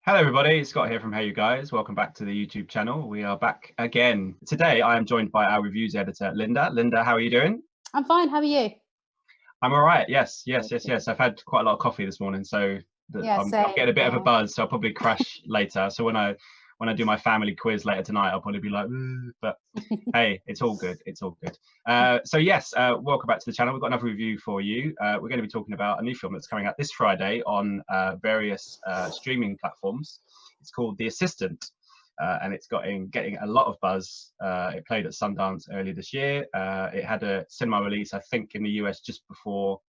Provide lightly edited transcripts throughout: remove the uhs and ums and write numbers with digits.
Hello everybody, it's Scott here from HeyUGuys. Welcome back to the YouTube channel. We are back again. Today I am joined by our reviews editor, Linda. Linda, how are you doing? I'm fine, how are you? I'm all right, yes. I've had quite a lot of coffee this morning, so I'm getting a bit of a buzz, so I'll probably crash later. So when I do my family quiz later tonight, I'll probably be like, but hey, it's all good, it's all good. So yes, welcome back to the channel. We've got another review for you. We're going to be talking about a new film that's coming out this Friday on various streaming platforms. It's called The Assistant, and it's getting a lot of buzz. It played at Sundance earlier this year. It had a cinema release, I think, in the US just before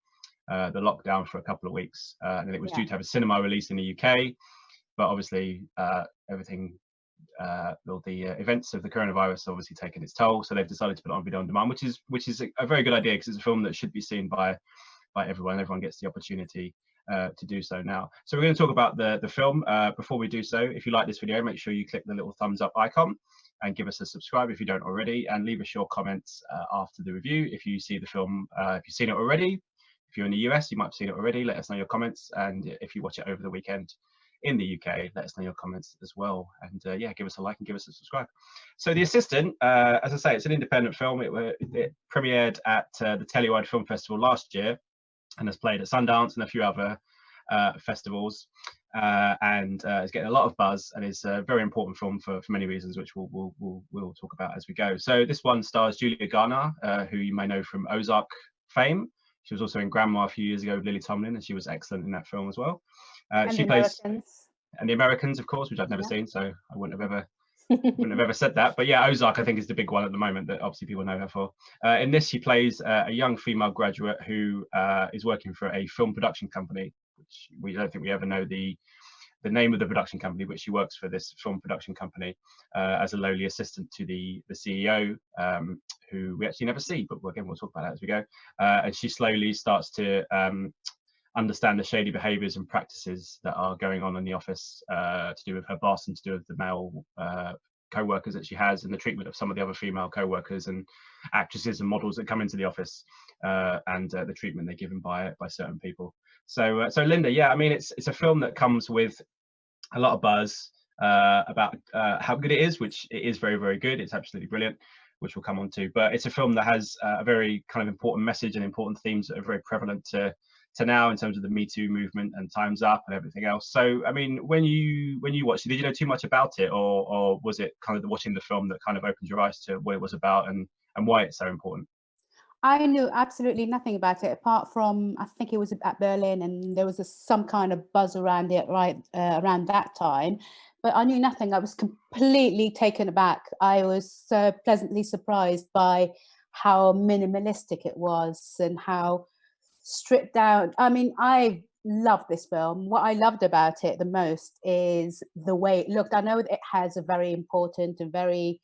the lockdown for a couple of weeks, and then it was due to have a cinema release in the UK, but obviously everything, the events of the coronavirus obviously taken its toll, so they've decided to put it on video on demand, which is a very good idea, because it's a film that should be seen by everyone. Everyone gets the opportunity to do so now. So we're going to talk about the film. Before we do so, if you like this video, make sure you click the little thumbs up icon and give us a subscribe if you don't already, and leave us your comments after the review. If you see the film, if you've seen it already, if you're in the US, you might have seen it already, let us know your comments. And if you watch it over the weekend in the UK, let us know your comments as well. And yeah, give us a like and give us a subscribe. So The Assistant, as I say, it's an independent film. It premiered at the Telluride Film Festival last year, and has played at Sundance and a few other festivals, and is getting a lot of buzz, and is a very important film for many reasons, which we'll talk about as we go. So this one stars Juliana Garner, who you may know from Ozark fame. She was also in Grandma a few years ago with Lily Tomlin, and she was excellent in that film as well. She plays The Americans, of course, which I've never seen, so I wouldn't have ever said that. But yeah, Ozark, I think, is the big one at the moment that obviously people know her for. In this, she plays a young female graduate who is working for a film production company, which we don't think we ever know the name of the production company, but she works for this film production company as a lowly assistant to the CEO, who we actually never see, but again, we'll talk about that as we go. And she slowly starts to understand the shady behaviors and practices that are going on in the office, to do with her boss and to do with the male co-workers that she has, and the treatment of some of the other female co-workers and actresses and models that come into the office, and the treatment they're given by certain people. So Linda, yeah, I mean, it's a film that comes with a lot of buzz about how good it is, which it is very, very good. It's absolutely brilliant, which we'll come on to. But it's a film that has a very kind of important message and important themes that are very prevalent to now, in terms of the Me Too movement and Time's Up and everything else. So I mean, when you watched it, did you know too much about it, or was it kind of watching the film that kind of opened your eyes to what it was about and why it's so important? I knew absolutely nothing about it, apart from, I think it was at Berlin, and there was some kind of buzz around it around that time, but I knew nothing. I was completely taken aback. I was so pleasantly surprised by how minimalistic it was and how stripped down. I mean, I love this film. What I loved about it the most is the way it looked. I know it has a very important and very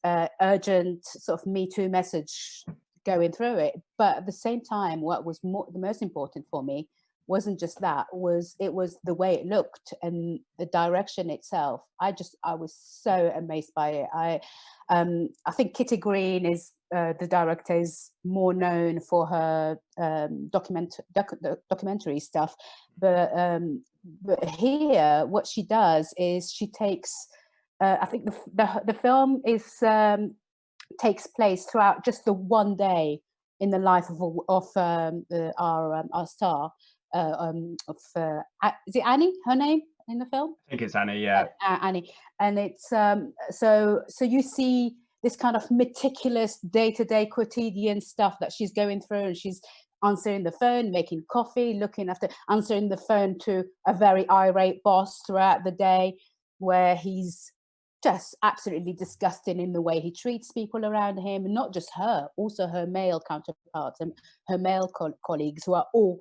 urgent sort of Me Too message going through it, but at the same time, what was the most important for me wasn't just that, it was the way it looked and the direction itself. I was so amazed by it. I think Kitty Green is the director, is more known for her documentary stuff, but here what she does is she takes I think the film is takes place throughout just the one day in the life of our star, is it Annie, her name in the film? I think it's Annie, yeah. Annie. And it's so you see this kind of meticulous day-to-day quotidian stuff that she's going through, and she's answering the phone, making coffee, looking after, answering the phone to a very irate boss throughout the day, where he's just absolutely disgusting in the way he treats people around him, and not just her, also her male counterparts and her male colleagues, who are all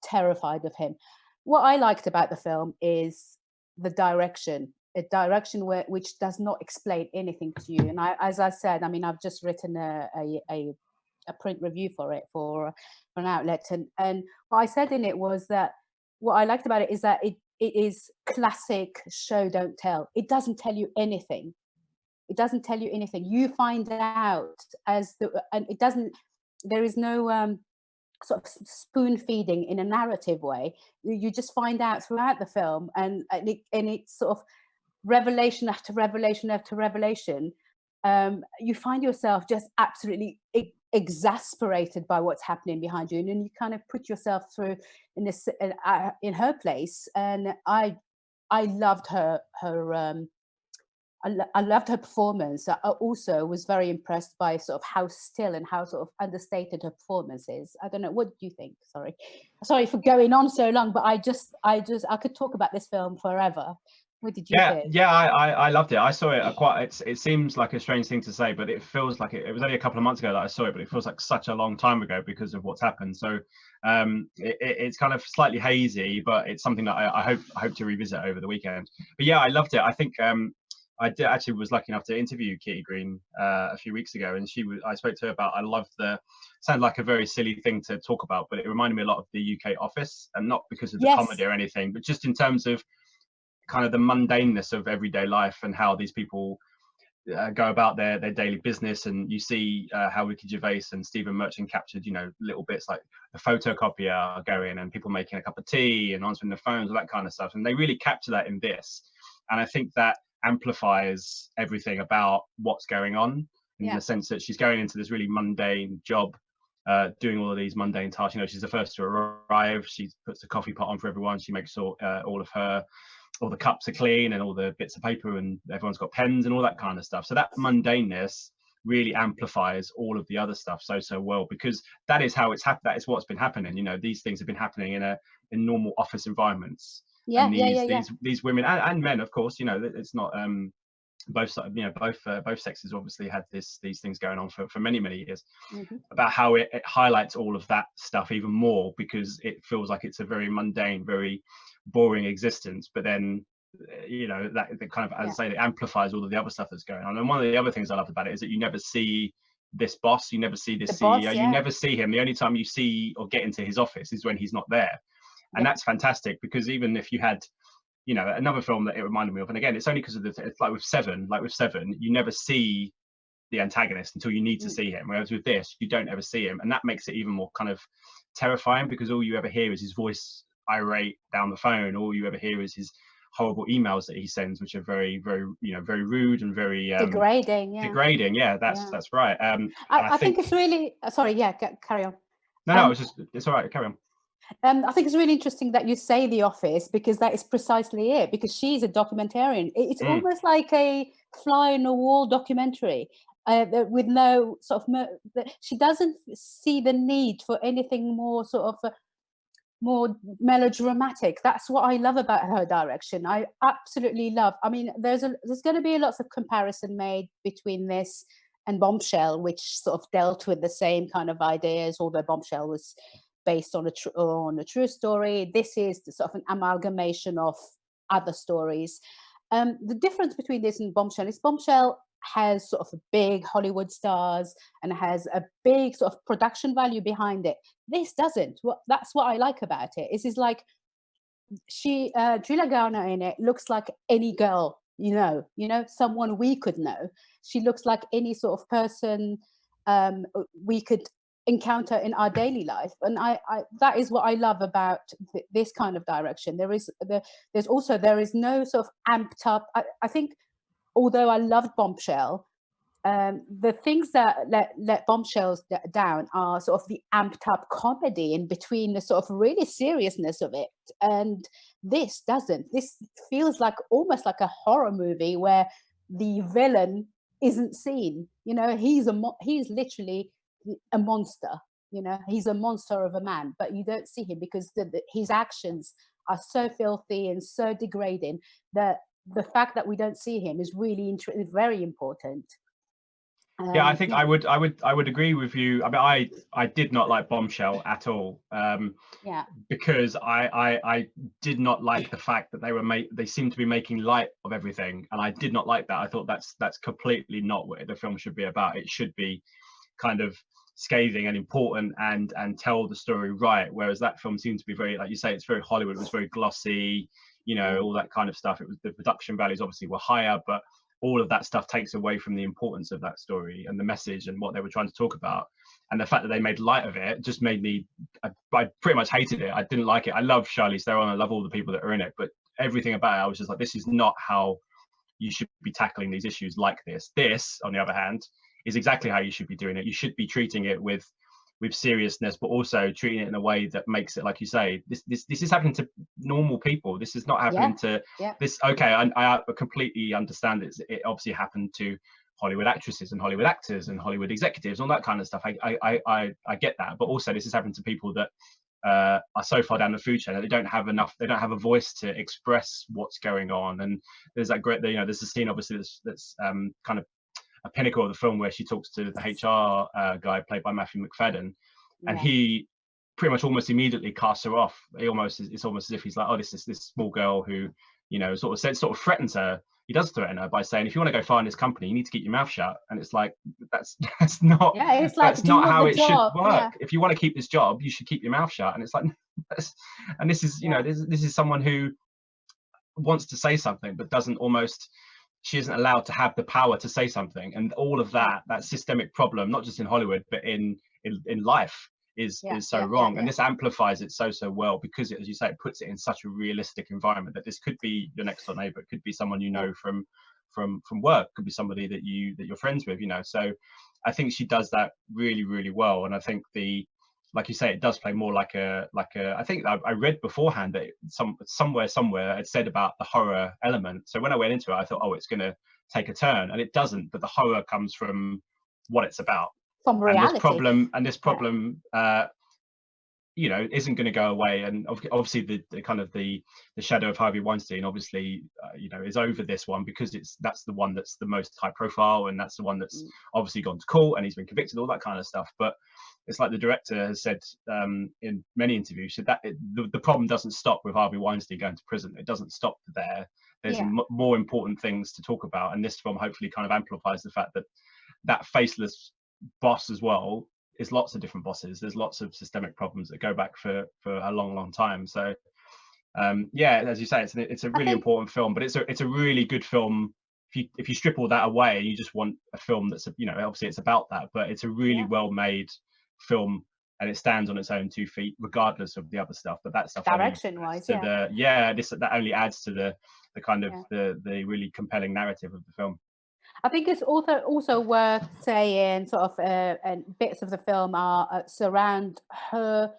terrified of him. What I liked about the film is the direction, a direction which does not explain anything to you. And as I said, I mean, I've just written a print review for it for an outlet, and what I said in it was that what I liked about it is that it is classic show don't tell. It doesn't tell you anything. It doesn't tell you anything. You find out and it doesn't. There is no sort of spoon feeding in a narrative way. You just find out throughout the film, and it's sort of revelation after revelation after revelation. You find yourself just absolutely exasperated by what's happening behind you, and then you kind of put yourself through in her place. And I loved her I loved her performance. I also was very impressed by sort of how still and how sort of understated her performance is. I don't know, what do you think? Sorry for going on so long, but I could talk about this film forever. What did you think? Yeah, I loved it. I saw it it seems like a strange thing to say, but it feels like it was only a couple of months ago that I saw it, but it feels like such a long time ago because of what's happened. So it's kind of slightly hazy, but it's something that I hope to revisit over the weekend. But yeah, I loved it. I think actually was lucky enough to interview Kitty Green a few weeks ago, and I spoke to her about, I loved sounded like a very silly thing to talk about, but it reminded me a lot of the UK Office, and not because of the comedy or anything, but just in terms of kind of the mundaneness of everyday life and how these people go about their daily business. And you see how Ricky Gervais and Stephen Merchant captured, little bits like the photocopier going and people making a cup of tea and answering the phones, all that kind of stuff. And they really capture that in this. And I think that amplifies everything about what's going on, in the sense that she's going into this really mundane job, doing all of these mundane tasks. She's the first to arrive. She puts the coffee pot on for everyone. She makes sure all the cups are clean and all the bits of paper, and everyone's got pens and all that kind of stuff. So that mundaneness really amplifies all of the other stuff so well, because that is how it's happened. That is what's been happening. These things have been happening in normal office environments. These women and men, of course. It's not both sexes obviously had these things going on for many years. About how it highlights all of that stuff even more, because it feels like it's a very mundane, very boring existence, but then that kind of, as I say, it amplifies all of the other stuff that's going on. And one of the other things I love about it is that you never see this boss, you never see this CEO, you never see him. The only time you see or get into his office is when he's not there. And that's fantastic, because even if you had another film that it reminded me of, and again, it's only because of it's like with Seven, you never see the antagonist until you need to see him, whereas with this you don't ever see him, and that makes it even more kind of terrifying, because all you ever hear is his voice irate down the phone. All you ever hear is his horrible emails that he sends, which are very very rude and very degrading. That's right. I think it's really carry on. No, it's all right, carry on. I think it's really interesting that you say The Office, because that is precisely it, because she's a documentarian. It's almost like a fly on the wall documentary, with no sort of she doesn't see the need for anything more sort of more melodramatic. That's what I love about her direction. I absolutely love. I mean, there's going to be lots of comparison made between this and Bombshell, which sort of dealt with the same kind of ideas, although Bombshell was based on a true story. This is sort of an amalgamation of other stories. The difference between this and Bombshell is Bombshell has sort of big Hollywood stars and has a big sort of production value behind it. This doesn't. That's what I like about it. It's like Julia Garner in it looks like any girl, someone we could know. She looks like any sort of person we could encounter in our daily life, and I that is what I love about this kind of direction. There is no sort of amped up. I think, although I loved Bombshell, the things that let Bombshells down are sort of the amped up comedy in between the sort of really seriousness of it, and this doesn't. This feels like almost like a horror movie where the villain isn't seen. He's literally a monster. He's a monster of a man, but you don't see him because his actions are so filthy and so degrading that the fact that we don't see him is really very important. I think I would agree with you. I mean, I did not like Bombshell at all. Because I did not like the fact that they seemed to be making light of everything, and I did not like that. I thought that's completely not what the film should be about. It should be kind of scathing and important and tell the story right, whereas that film seemed to be very, like you say, it's very Hollywood. It was very glossy, all that kind of stuff. It was, the production values obviously were higher, but all of that stuff takes away from the importance of that story and the message and what they were trying to talk about. And the fact that they made light of it just made me, I pretty much hated it. I didn't like it. I love Charlize Theron. I love all the people that are in it, but everything about it, I was just like, this is not how you should be tackling these issues like this. This, on the other hand, is exactly how you should be doing it. You should be treating it with seriousness, but also treating it in a way that makes it, like you say, this is happening to normal people. This is not happening to this. Okay, I completely understand it. It obviously happened to Hollywood actresses and Hollywood actors and Hollywood executives, all that kind of stuff. I get that, but also this is happening to people that are so far down the food chain that they don't have a voice to express what's going on. And there's that great, there's a scene obviously that's kind of a pinnacle of the film where she talks to the HR guy played by Matthew Macfadyen, and he pretty much almost immediately casts her off. It's almost as if he's like, oh, this is this small girl who, sort of threatens her. He does threaten her by saying, if you want to go find this company, you need to keep your mouth shut. And it's like, that's not that's not how it should work. If you want to keep this job, you should keep your mouth shut. And it's like, and this is this is someone who wants to say something but doesn't almost. She isn't allowed to have the power to say something, and all of that systemic problem, not just in Hollywood but in life, is so wrong. And this amplifies it so well, because it, as you say, it puts it in such a realistic environment that this could be your next door neighbor, it could be someone you know from work, could be somebody that you're friends with, So I think she does that really, really well. And I think like you say, it does play more like a I think I read beforehand that somewhere it said about the horror element. So when I went into it, I thought, oh, it's going to take a turn, and it doesn't. But the horror comes from what it's about, from reality. And this problem isn't going to go away. And obviously the kind of the shadow of Harvey Weinstein obviously is over this one, because that's the one that's the most high profile, and that's the one that's obviously gone to court and he's been convicted, all that kind of stuff. But it's like the director has said in many interviews, that the problem doesn't stop with Harvey Weinstein going to prison. It doesn't stop there. There's more important things to talk about, and this film hopefully kind of amplifies the fact that faceless boss as well is lots of different bosses. There's lots of systemic problems that go back for a long time. So as you say, it's a really important film, but it's a really good film. If you strip all that away, you just want a film that's obviously it's about that, but it's a really well made film, and it stands on its own 2 feet regardless of the other stuff. But that stuff direction wise, that only adds to the kind of the really compelling narrative of the film. I think it's also worth saying, sort of, and bits of the film are surround her,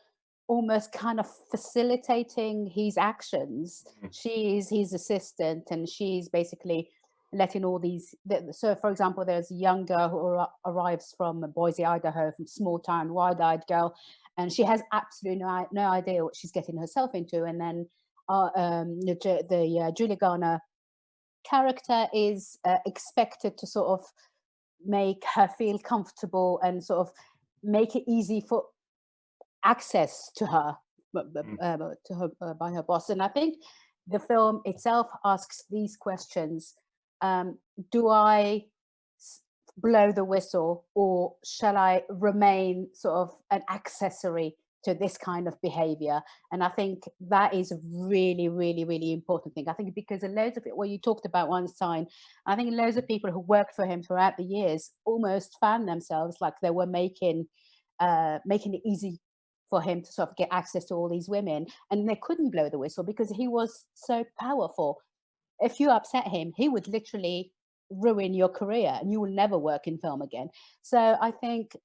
almost kind of facilitating his actions. She's his assistant, and she's basically letting all these. So, for example, there's a young girl who arrives from Boise, Idaho, from small town, wide-eyed girl, and she has absolutely no idea what she's getting herself into. And then the Julia Garner character is expected to sort of make her feel comfortable and sort of make it easy for access to her by her boss. And I think the film itself asks these questions: do I blow the whistle, or shall I remain sort of an accessory to this kind of behavior? And I think that is a really, really, really important thing. I think because loads of it, what you talked about Weinstein, I think loads of people who worked for him throughout the years almost found themselves like they were making it easy for him to sort of get access to all these women, and they couldn't blow the whistle because he was so powerful. If you upset him, he would literally ruin your career and you will never work in film again. So I think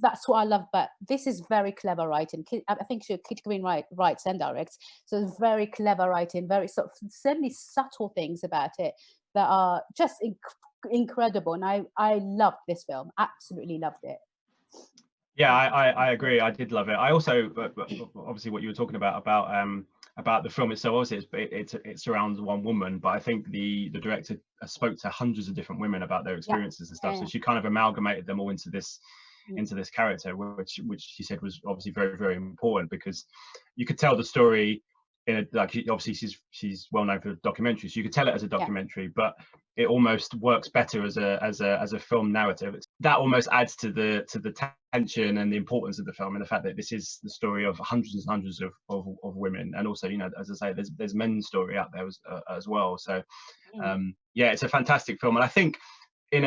that's what I love. But this is very clever writing. I think Kit Green writes and directs, so it's very clever writing, very sort of certainly subtle things about it that are just incredible. And I loved this film, absolutely loved it. Yeah, I agree. I did love it. I also obviously what you were talking about the film itself. Obviously, it surrounds one woman, but I think the director spoke to hundreds of different women about their experiences and stuff. So she kind of amalgamated them all into this character, which she said was obviously very, very important, because you could tell the story obviously she's well known for documentaries. So you could tell it as a documentary, but it almost works better as a film narrative. That almost adds to the tension and the importance of the film, and the fact that this is the story of hundreds and hundreds of women, and also, as I say, there's men's story out there as well. So it's a fantastic film, and I think in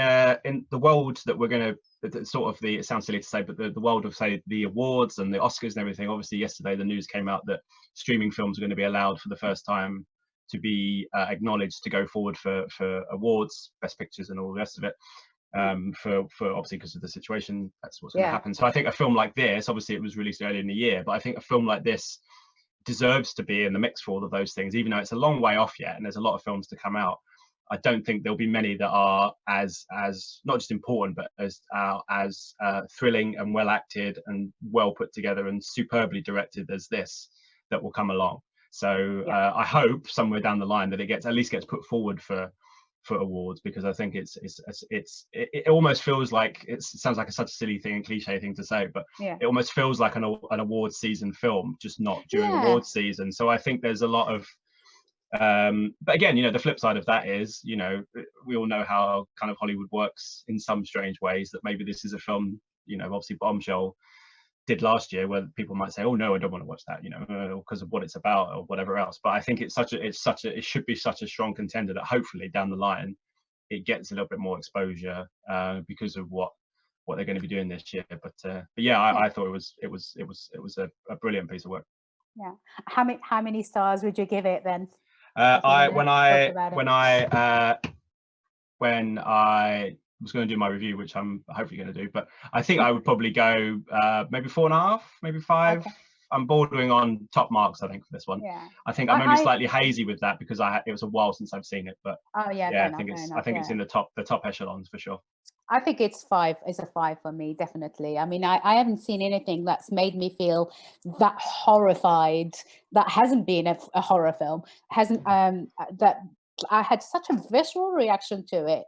the world that we're going to, sort of it sounds silly to say, but the world of, say, the awards and the Oscars and everything, obviously yesterday the news came out that streaming films are going to be allowed for the first time to be acknowledged to go forward for awards, best pictures and all the rest of it, for obviously because of the situation, that's what's going to happen. So I think a film like this, obviously it was released earlier in the year, but I think a film like this deserves to be in the mix for all of those things, even though it's a long way off yet and there's a lot of films to come out. I don't think there'll be many that are as not just important, but as thrilling and well acted and well put together and superbly directed as this that will come along. So I hope somewhere down the line that it at least gets put forward for awards, because I think it almost feels like, it sounds like such a silly thing and cliche thing to say, but it almost feels like an awards season film, just not during awards season. So I think there's a lot of but again, the flip side of that is, we all know how kind of Hollywood works in some strange ways, that maybe this is a film, obviously Bombshell did last year, where people might say, oh no, I don't want to watch that, because of what it's about or whatever else. But I think it should be such a strong contender that hopefully down the line it gets a little bit more exposure because of what they're going to be doing this year. But I thought it was a brilliant piece of work. Yeah. How many stars would you give it then? When I was going to do my review, which I'm hopefully going to do, but I think I would probably go maybe 4.5, maybe 5. Okay. I'm bordering on top marks, I think, for this one. Yeah. I think I'm only slightly hazy with that because it was a while since I've seen it, but I think it's in the top echelons for sure. I think it's 5. It's a 5 for me, definitely. I mean, I haven't seen anything that's made me feel that horrified. That hasn't been a horror film. Hasn't that I had such a visceral reaction to it.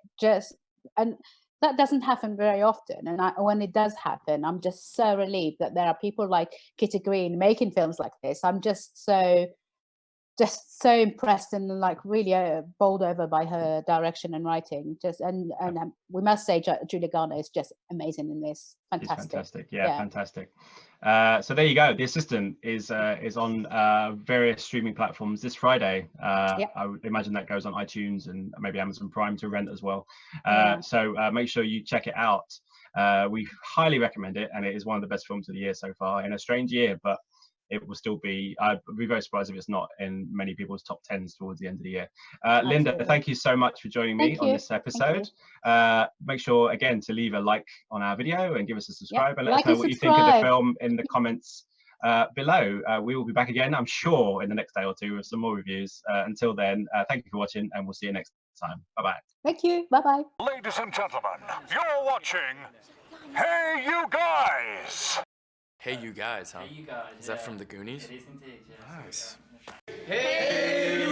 And that doesn't happen very often. And when it does happen, I'm just so relieved that there are people like Kitty Green making films like this. I'm just so impressed and like really bowled over by her direction and writing. We must say Julia Garner is just amazing in this. Fantastic. She's fantastic. Yeah, fantastic. So there you go. The Assistant is on various streaming platforms this Friday. I would imagine that goes on iTunes and maybe Amazon Prime to rent as well. So make sure you check it out. We highly recommend it, and it is one of the best films of the year so far, in a strange year, but it will still be, I'd be very surprised if it's not in many people's top 10s towards the end of the year. Linda, thank you so much for joining me on this episode. Make sure, again, to leave a like on our video and give us a subscribe, and let us know what you think of the film in the comments below. We will be back again, I'm sure, in the next day or two with some more reviews. Until then, thank you for watching, and we'll see you next time. Bye-bye. Thank you. Bye-bye. Ladies and gentlemen, you're watching Hey You Guys! Hey You Guys, huh? Hey You Guys. Is that from the Goonies? It is indeed, yes. Nice. Hey